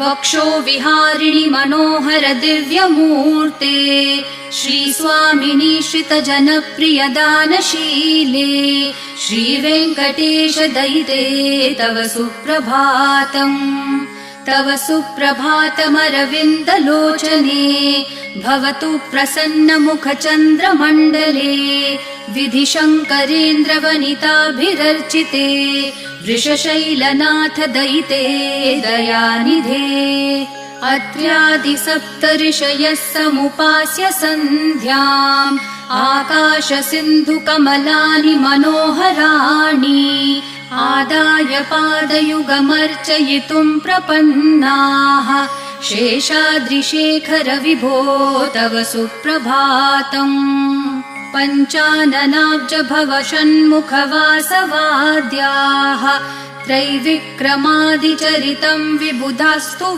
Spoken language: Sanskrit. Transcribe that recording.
वक्षो विहारिणि मनोहर दिव्यमूर्ते श्रीस्वामिनि श्रितजनप्रिय दानशीले श्रीवेङ्कटेश दयिते तव सुप्रभातम्। तव सुप्रभातमरविन्दलोचने भवतु प्रसन्नमुखचन्द्रमण्डले विधिशङ्करेन्द्रवनिताभिरर्चिते वृषशैलनाथ दयिते दयानिधे। अत्र्यादिसप्तऋषयः समुपास्य सन्ध्याम् आकाशसिन्धुकमलानि मनोहराणि आदाय पादयुगमर्चयितुम् प्रपन्नाः शेषाद्रिशेखर विभो तव सुप्रभातम्। पञ्चाननाब्ज भव षण्मुखवासवाद्याः त्रैविक्रमादिचरितम् विबुधास्तु